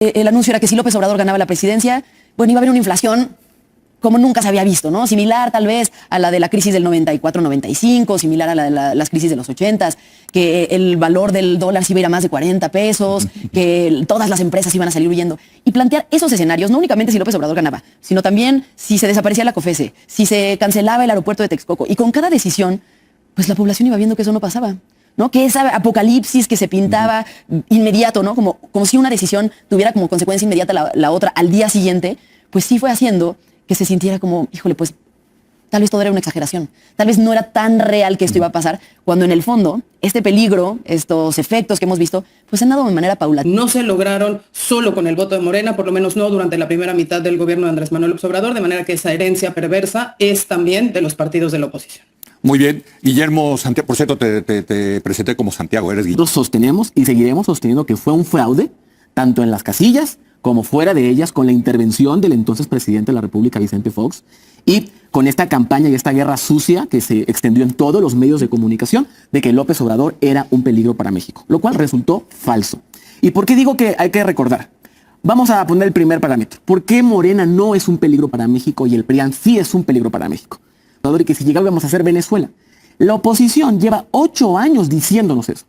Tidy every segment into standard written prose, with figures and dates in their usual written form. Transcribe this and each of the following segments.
El anuncio era que si López Obrador ganaba la presidencia, bueno, iba a haber una inflación como nunca se había visto, ¿no? Similar tal vez a la de la crisis del 94-95, similar a la de las crisis de los 80s, que el valor del dólar se iba a ir a más de 40 pesos, que todas las empresas iban a salir huyendo. Y plantear esos escenarios, no únicamente si López Obrador ganaba, sino también si se desaparecía la COFECE, si se cancelaba el aeropuerto de Texcoco. Y con cada decisión, pues la población iba viendo que eso no pasaba, ¿no? Que esa apocalipsis que se pintaba inmediato, ¿no? Como si una decisión tuviera como consecuencia inmediata la otra al día siguiente, pues sí fue haciendo que se sintiera como, híjole, pues tal vez todo era una exageración. Tal vez no era tan real que esto iba a pasar, cuando en el fondo este peligro, estos efectos que hemos visto, pues se han dado de manera paulatina. No se lograron solo con el voto de Morena, por lo menos no durante la primera mitad del gobierno de Andrés Manuel López Obrador, de manera que esa herencia perversa es también de los partidos de la oposición. Muy bien. Guillermo Santiago, por cierto, te presenté como Santiago, eres Guillermo. Nosotros sostenemos y seguiremos sosteniendo que fue un fraude, tanto en las casillas como fuera de ellas, con la intervención del entonces presidente de la República, Vicente Fox, y con esta campaña y esta guerra sucia que se extendió en todos los medios de comunicación de que López Obrador era un peligro para México, lo cual resultó falso. ¿Y por qué digo que hay que recordar? Vamos a poner el primer parámetro. ¿Por qué Morena no es un peligro para México y el PRIAN sí es un peligro para México? Y que si llegáramos a ser Venezuela. La oposición lleva 8 años diciéndonos eso.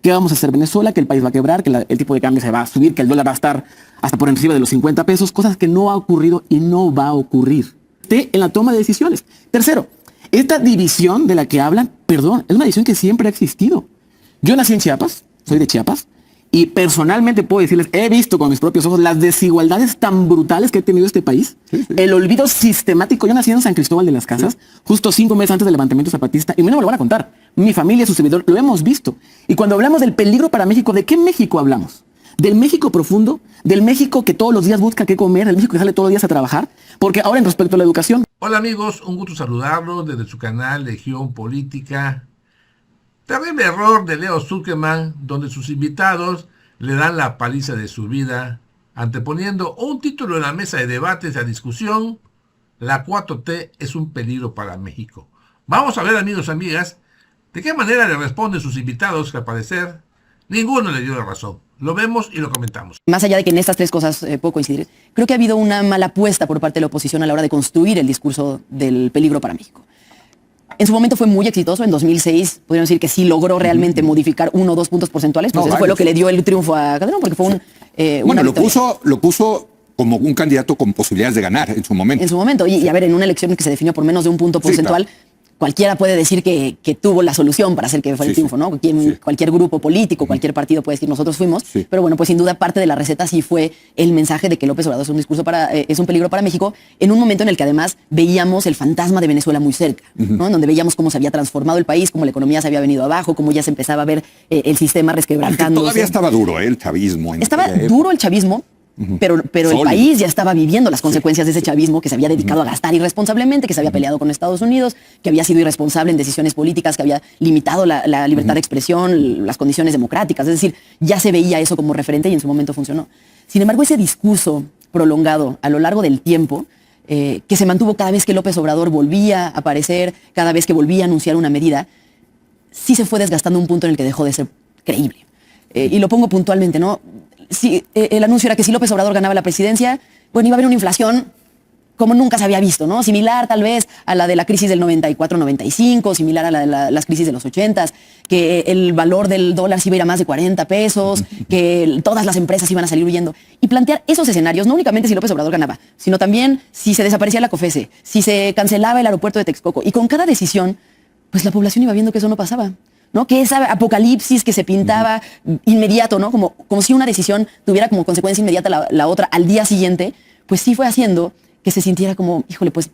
Que vamos a hacer Venezuela, que el país va a quebrar, que el tipo de cambio se va a subir, que el dólar va a estar hasta por encima de los 50 pesos, cosas que no ha ocurrido y no va a ocurrir en la toma de decisiones. Tercero, esta división de la que hablan, perdón, es una división que siempre ha existido. Yo nací en Chiapas, soy de Chiapas, y personalmente puedo decirles, he visto con mis propios ojos las desigualdades tan brutales que ha tenido este país. Sí. El olvido sistemático. Yo nací en San Cristóbal de las Casas, justo 5 meses antes del levantamiento zapatista, y no me lo van a contar. Mi familia, su servidor, lo hemos visto. Y cuando hablamos del peligro para México, ¿de qué México hablamos? ¿Del México profundo? ¿Del México que todos los días busca qué comer? ¿Del México que sale todos los días a trabajar? Porque ahora en respecto a la educación. Hola amigos, un gusto saludarlos desde su canal Legión Política. Terrible error de Leo Zuckerman, donde sus invitados le dan la paliza de su vida, anteponiendo un título en la mesa de debates a discusión: la 4T es un peligro para México. Vamos a ver, amigos y amigas, de qué manera le responden sus invitados, que al parecer ninguno le dio la razón. Lo vemos y lo comentamos. Más allá de que en estas tres cosas puedo coincidir, creo que ha habido una mala apuesta por parte de la oposición a la hora de construir el discurso del peligro para México. En su momento fue muy exitoso. En 2006 podríamos decir que sí logró realmente modificar 1 o 2 puntos porcentuales. Pues eso fue lo que le dio el triunfo a Calderón, porque fue bueno, lo puso como un candidato con posibilidades de ganar en su momento. En su momento. Y a ver, en una elección que se definió por menos de 1 punto porcentual, sí, claro, cualquiera puede decir que tuvo la solución para hacer que fuera el triunfo, ¿no? Cualquier grupo político, cualquier partido puede decir nosotros fuimos, pero bueno, pues sin duda parte de la receta sí fue el mensaje de que López Obrador es un peligro para México, en un momento en el que además veíamos el fantasma de Venezuela muy cerca, ¿no? En donde veíamos cómo se había transformado el país, cómo la economía se había venido abajo, cómo ya se empezaba a ver el sistema resquebrantándose. Todavía estaba duro el chavismo. Estaba duro el chavismo. Pero el país ya estaba viviendo las consecuencias de ese chavismo, que se había dedicado a gastar irresponsablemente, que se había peleado con Estados Unidos, que había sido irresponsable en decisiones políticas, que había limitado la libertad de expresión, las condiciones democráticas. Es decir, ya se veía eso como referente y en su momento funcionó. Sin embargo, ese discurso prolongado a lo largo del tiempo, que se mantuvo cada vez que López Obrador volvía a aparecer, cada vez que volvía a anunciar una medida, sí se fue desgastando un punto en el que dejó de ser creíble. Y lo pongo puntualmente, ¿no? Si el anuncio era que si López Obrador ganaba la presidencia, bueno, iba a haber una inflación como nunca se había visto, ¿no? Similar tal vez a la de la crisis del 94-95, similar a la de las crisis de los 80s, que el valor del dólar se iba a ir a más de 40 pesos, que todas las empresas iban a salir huyendo. Y plantear esos escenarios, no únicamente si López Obrador ganaba, sino también si se desaparecía la COFECE, si se cancelaba el aeropuerto de Texcoco. Y con cada decisión, pues la población iba viendo que eso no pasaba, ¿no? Que esa apocalipsis que se pintaba inmediato, ¿no? Como si una decisión tuviera como consecuencia inmediata la otra al día siguiente, pues sí fue haciendo que se sintiera como, híjole, pues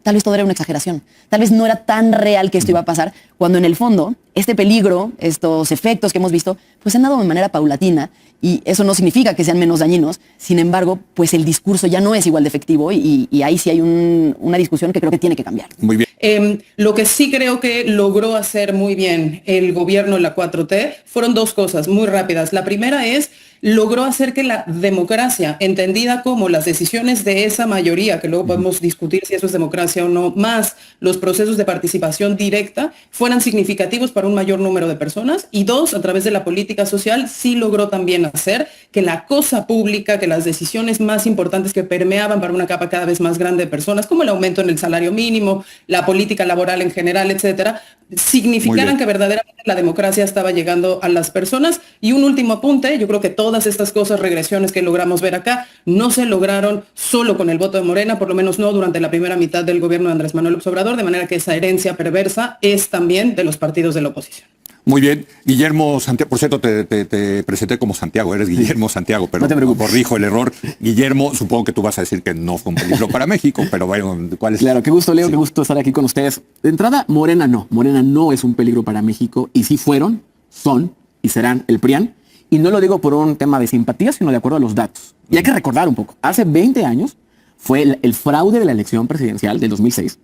tal vez todo era una exageración. Tal vez no era tan real que esto iba a pasar, cuando en el fondo este peligro, estos efectos que hemos visto, pues se han dado de manera paulatina, y eso no significa que sean menos dañinos. Sin embargo, pues el discurso ya no es igual de efectivo, y ahí sí hay una discusión que creo que tiene que cambiar. Muy bien. Lo que sí creo que logró hacer muy bien el gobierno de la 4T fueron 2 cosas muy rápidas. La primera es logró hacer que la democracia, entendida como las decisiones de esa mayoría, que luego podemos discutir si eso es democracia o no, más los procesos de participación directa, fueran significativos para un mayor número de personas. Y dos, a través de la política social, sí logró también hacer que la cosa pública, que las decisiones más importantes que permeaban para una capa cada vez más grande de personas, como el aumento en el salario mínimo, la política laboral en general, etcétera, significaran que verdaderamente la democracia estaba llegando a las personas. Y un último apunte, yo creo que todas estas cosas, regresiones que logramos ver acá, no se lograron solo con el voto de Morena, por lo menos no durante la primera mitad del gobierno de Andrés Manuel López Obrador, de manera que esa herencia perversa es también de los partidos de la oposición. Muy bien. Guillermo Santiago, por cierto, te presenté como Santiago, eres Guillermo Santiago, pero No te preocupes. corrijo el error. Guillermo, supongo que tú vas a decir que no fue un peligro para México, pero bueno, ¿cuál es? Claro, qué gusto, Leo, Sí. qué gusto estar aquí con ustedes. De entrada, Morena no es un peligro para México, y sí fueron, son y serán el PRIAN. Y no lo digo por un tema de simpatía, sino de acuerdo a los datos. Y hay que recordar un poco, hace 20 años fue el fraude de la elección presidencial del 2006.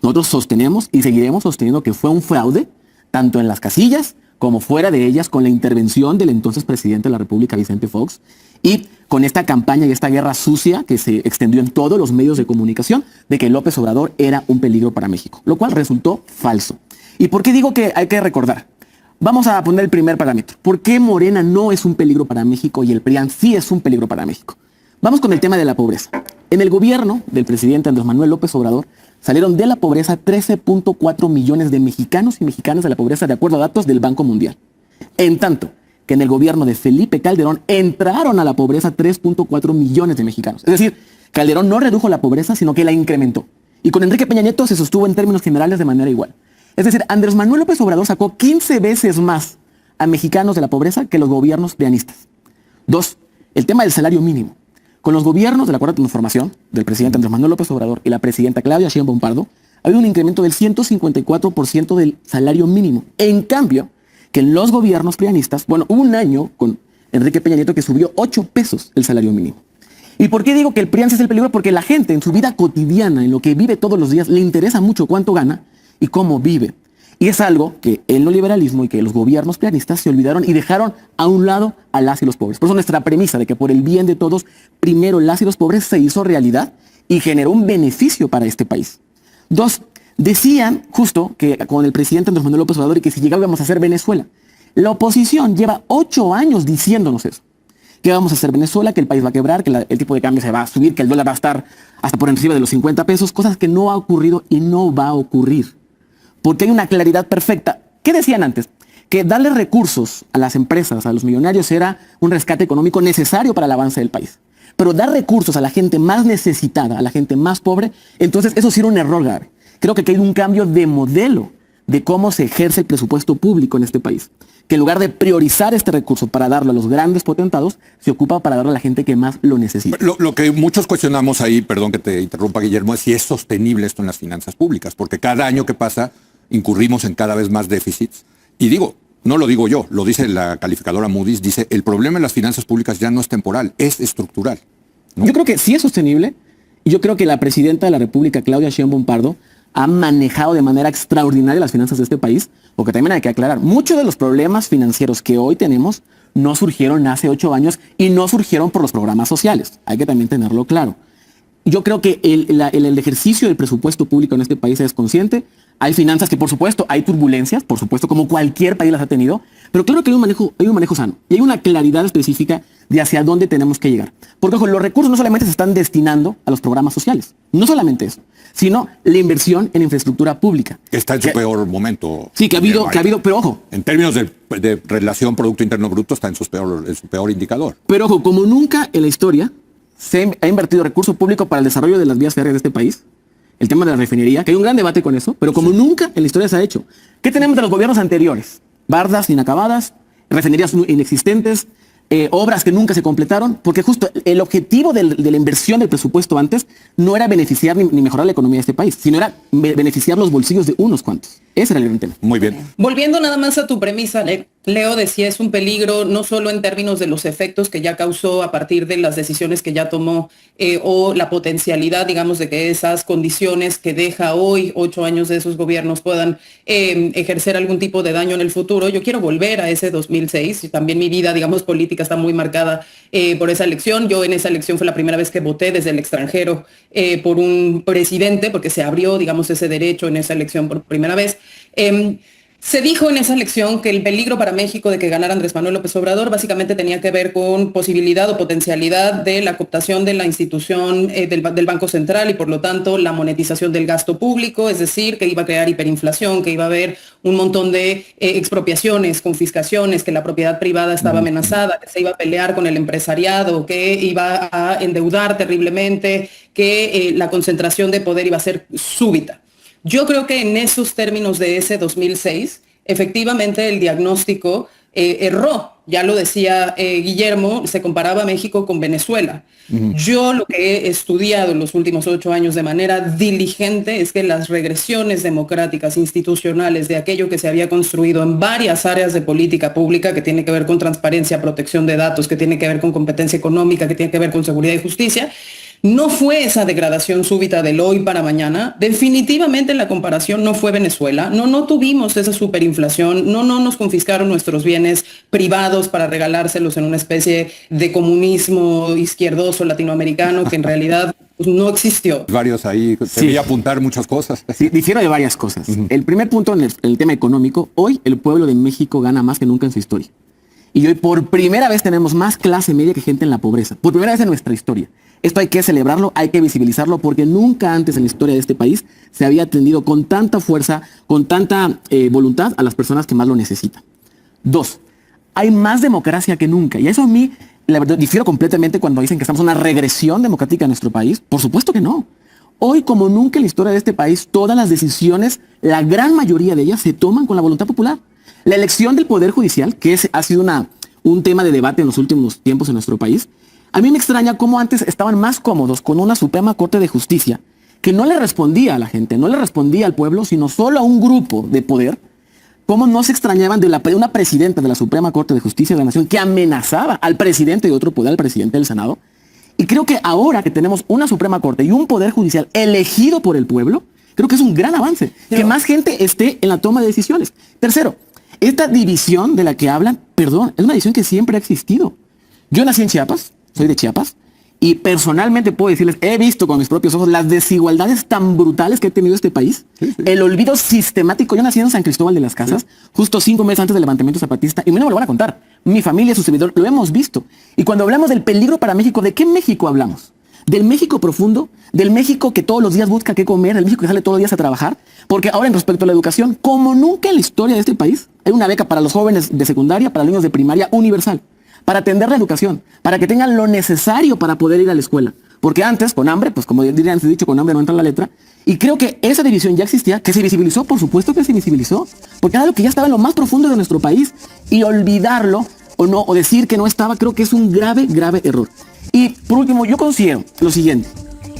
Nosotros sostenemos y seguiremos sosteniendo que fue un fraude, tanto en las casillas como fuera de ellas, con la intervención del entonces presidente de la República, Vicente Fox, y con esta campaña y esta guerra sucia que se extendió en todos los medios de comunicación de que López Obrador era un peligro para México, lo cual resultó falso. ¿Y por qué digo que hay que recordar? Vamos a poner el primer parámetro. ¿Por qué Morena no es un peligro para México y el PRIAN sí es un peligro para México? Vamos con el tema de la pobreza. En el gobierno del presidente Andrés Manuel López Obrador salieron de la pobreza 13.4 millones de mexicanos y mexicanas de la pobreza, de acuerdo a datos del Banco Mundial. En tanto que en el gobierno de Felipe Calderón entraron a la pobreza 3.4 millones de mexicanos. Es decir, Calderón no redujo la pobreza, sino que la incrementó. Y con Enrique Peña Nieto se sostuvo en términos generales de manera igual. Es decir, Andrés Manuel López Obrador sacó 15 veces más a mexicanos de la pobreza que los gobiernos prianistas. Dos, el tema del salario mínimo. Con los gobiernos de la Cuarta Transformación, del presidente Andrés Manuel López Obrador y la presidenta Claudia Sheinbaum Pardo, ha habido un incremento del 154% del salario mínimo. En cambio, que en los gobiernos prianistas, bueno, hubo un año con Enrique Peña Nieto que subió 8 pesos el salario mínimo. ¿Y por qué digo que el PRIAN es el peligro? Porque la gente en su vida cotidiana, en lo que vive todos los días, le interesa mucho cuánto gana y cómo vive. Y es algo que el neoliberalismo y que los gobiernos prianistas se olvidaron y dejaron a un lado a las y los pobres. Por eso nuestra premisa de que por el bien de todos, primero las y los pobres se hizo realidad y generó un beneficio para este país. Dos, decían justo que con el presidente Andrés Manuel López Obrador y que si llegábamos a ser Venezuela. La oposición lleva 8 años diciéndonos eso. Que vamos a hacer Venezuela, que el país va a quebrar, que el tipo de cambio se va a subir, que el dólar va a estar hasta por encima de los 50 pesos, cosas que no ha ocurrido y no va a ocurrir. Porque hay una claridad perfecta. ¿Qué decían antes? Que darle recursos a las empresas, a los millonarios, era un rescate económico necesario para el avance del país. Pero dar recursos a la gente más necesitada, a la gente más pobre, entonces eso sí era un error grave. Creo que hay un cambio de modelo de cómo se ejerce el presupuesto público en este país. Que en lugar de priorizar este recurso para darlo a los grandes potentados, se ocupa para darlo a la gente que más lo necesita. Lo que muchos cuestionamos ahí, perdón que te interrumpa, Guillermo, es si es sostenible esto en las finanzas públicas, porque cada año que pasa incurrimos en cada vez más déficits. Y digo, no lo digo yo, lo dice la calificadora Moody's, dice, el problema en las finanzas públicas ya no es temporal, es estructural, ¿no? Yo creo que sí es sostenible, y yo creo que la presidenta de la República, Claudia Sheinbaum Pardo, ha manejado de manera extraordinaria las finanzas de este país, porque también hay que aclarar, muchos de los problemas financieros que hoy tenemos no surgieron hace 8 años y no surgieron por los programas sociales. Hay que también tenerlo claro. Yo creo que el ejercicio del presupuesto público en este país es consciente. Hay finanzas que, por supuesto, hay turbulencias, por supuesto, como cualquier país las ha tenido, pero claro que hay un manejo sano y hay una claridad específica de hacia dónde tenemos que llegar. Porque, ojo, los recursos no solamente se están destinando a los programas sociales, no solamente eso, sino la inversión en infraestructura pública. Está en su peor momento. Sí, que ha habido, pero ojo. En términos de relación Producto Interno Bruto está en su peor indicador. Pero ojo, como nunca en la historia se ha invertido recurso público para el desarrollo de las vías férreas de este país, el tema de la refinería, que hay un gran debate con eso, pero como nunca en la historia se ha hecho. ¿Qué tenemos de los gobiernos anteriores? Bardas inacabadas, refinerías inexistentes, obras que nunca se completaron, porque justo el objetivo de la inversión del presupuesto antes no era beneficiar ni mejorar la economía de este país, sino era beneficiar los bolsillos de unos cuantos. Ese era el gran tema. Muy bien. Volviendo nada más a tu premisa, Leo decía, es un peligro no solo en términos de los efectos que ya causó a partir de las decisiones que ya tomó o la potencialidad, digamos, de que esas condiciones que deja hoy, 8 años de esos gobiernos, puedan ejercer algún tipo de daño en el futuro. Yo quiero volver a ese 2006 y también mi vida, digamos, política está muy marcada por esa elección. Yo en esa elección fue la primera vez que voté desde el extranjero por un presidente, porque se abrió, digamos, ese derecho en esa elección por primera vez. Se dijo en esa elección que el peligro para México de que ganara Andrés Manuel López Obrador básicamente tenía que ver con posibilidad o potencialidad de la cooptación de la institución del Banco Central y por lo tanto la monetización del gasto público, es decir, que iba a crear hiperinflación, que iba a haber un montón de expropiaciones, confiscaciones, que la propiedad privada estaba amenazada, que se iba a pelear con el empresariado, que iba a endeudar terriblemente, que la concentración de poder iba a ser súbita. Yo creo que en esos términos de ese 2006, efectivamente el diagnóstico erró. Ya lo decía Guillermo, se comparaba a México con Venezuela. Yo lo que he estudiado en los últimos 8 años de manera diligente es que las regresiones democráticas institucionales de aquello que se había construido en varias áreas de política pública, que tiene que ver con transparencia, protección de datos, que tiene que ver con competencia económica, que tiene que ver con seguridad y justicia, no fue esa degradación súbita del hoy para mañana. Definitivamente la comparación no fue Venezuela. No tuvimos esa superinflación. No nos confiscaron nuestros bienes privados para regalárselos en una especie de comunismo izquierdoso latinoamericano que en realidad pues, no existió. Varios ahí, te voy a apuntar muchas cosas. Sí, difiero de varias cosas. El primer punto en el tema económico, hoy el pueblo de México gana más que nunca en su historia. Y hoy por primera vez tenemos más clase media que gente en la pobreza. Por primera vez en nuestra historia. Esto hay que celebrarlo, hay que visibilizarlo, porque nunca antes en la historia de este país se había atendido con tanta fuerza, con tanta voluntad a las personas que más lo necesitan. 2, hay más democracia que nunca. Y eso a mí, la verdad, difiero completamente cuando dicen que estamos en una regresión democrática en nuestro país. Por supuesto que no. Hoy, como nunca en la historia de este país, todas las decisiones, la gran mayoría de ellas, se toman con la voluntad popular. La elección del Poder Judicial, que ha sido un tema de debate en los últimos tiempos en nuestro país, a mí me extraña cómo antes estaban más cómodos con una Suprema Corte de Justicia que no le respondía a la gente, no le respondía al pueblo, sino solo a un grupo de poder. Cómo no se extrañaban de una presidenta de la Suprema Corte de Justicia de la Nación que amenazaba al presidente de otro poder, al presidente del Senado. Y creo que ahora que tenemos una Suprema Corte y un Poder Judicial elegido por el pueblo, creo que es un gran avance, que más gente esté en la toma de decisiones. Tercero, esta división de la que hablan, perdón, es una división que siempre ha existido. Yo nací en Chiapas, soy de Chiapas, y personalmente puedo decirles, he visto con mis propios ojos las desigualdades tan brutales que ha tenido este país, el olvido sistemático. Yo nací en San Cristóbal de las Casas, justo 5 meses antes del levantamiento zapatista, y no me lo van a contar. Mi familia, su servidor, lo hemos visto. Y cuando hablamos del peligro para México, ¿de qué México hablamos? Del México profundo, del México que todos los días busca qué comer, del México que sale todos los días a trabajar, porque ahora en respecto a la educación, como nunca en la historia de este país, hay una beca para los jóvenes de secundaria, para los niños de primaria universal, para atender la educación, para que tengan lo necesario para poder ir a la escuela. Porque antes, con hambre, pues como dirían antes dicho, con hambre no entra la letra. Y creo que esa división ya existía, que se visibilizó, por supuesto que se visibilizó, porque era algo que ya estaba en lo más profundo de nuestro país, y olvidarlo o decir que no estaba, creo que es un grave, grave error. Y por último, yo considero lo siguiente.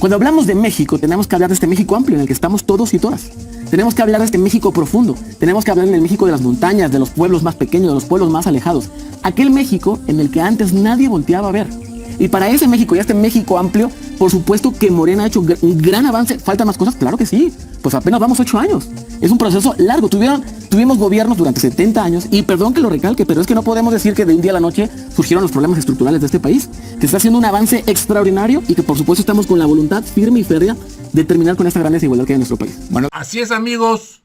Cuando hablamos de México, tenemos que hablar de este México amplio en el que estamos todos y todas. Tenemos que hablar de este México profundo. Tenemos que hablar del México de las montañas, de los pueblos más pequeños, de los pueblos más alejados. Aquel México en el que antes nadie volteaba a ver. Y para ese México y este México amplio, por supuesto que Morena ha hecho un gran avance. ¿Faltan más cosas? Claro que sí. Pues apenas vamos 8 años. Es un proceso largo. Tuvimos gobiernos durante 70 años y perdón que lo recalque, pero es que no podemos decir que de un día a la noche surgieron los problemas estructurales de este país. Que está haciendo un avance extraordinario y que por supuesto estamos con la voluntad firme y férrea de terminar con esta gran desigualdad que hay en nuestro país. Bueno, así es, amigos.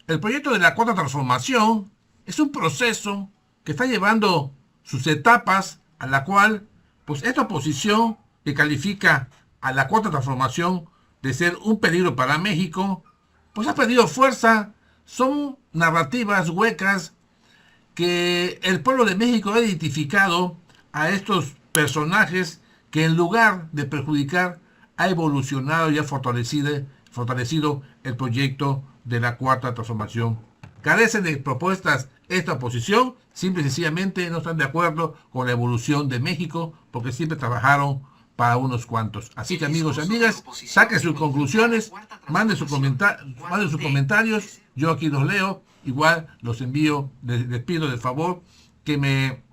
El proyecto de la Cuarta Transformación es un proceso que está llevando sus etapas, a la cual pues esta oposición que califica a la Cuarta Transformación de ser un peligro para México, pues ha perdido fuerza. Son narrativas huecas que el pueblo de México ha identificado a estos personajes que en lugar de perjudicar ha evolucionado y ha fortalecido el proyecto de la Cuarta Transformación. Carecen de propuestas esta oposición, simple y sencillamente no están de acuerdo con la evolución de México porque siempre trabajaron para unos cuantos. Así que amigos y amigas, saquen sus conclusiones, manden sus comentarios, yo aquí los leo Igual los envío, les pido de favor que me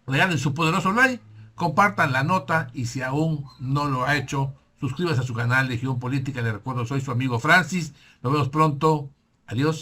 regalen su poderoso like, compartan la nota y si aún no lo ha hecho, suscríbase a su canal Legión Política. Les recuerdo, soy su amigo Francis. Nos vemos pronto. Adiós.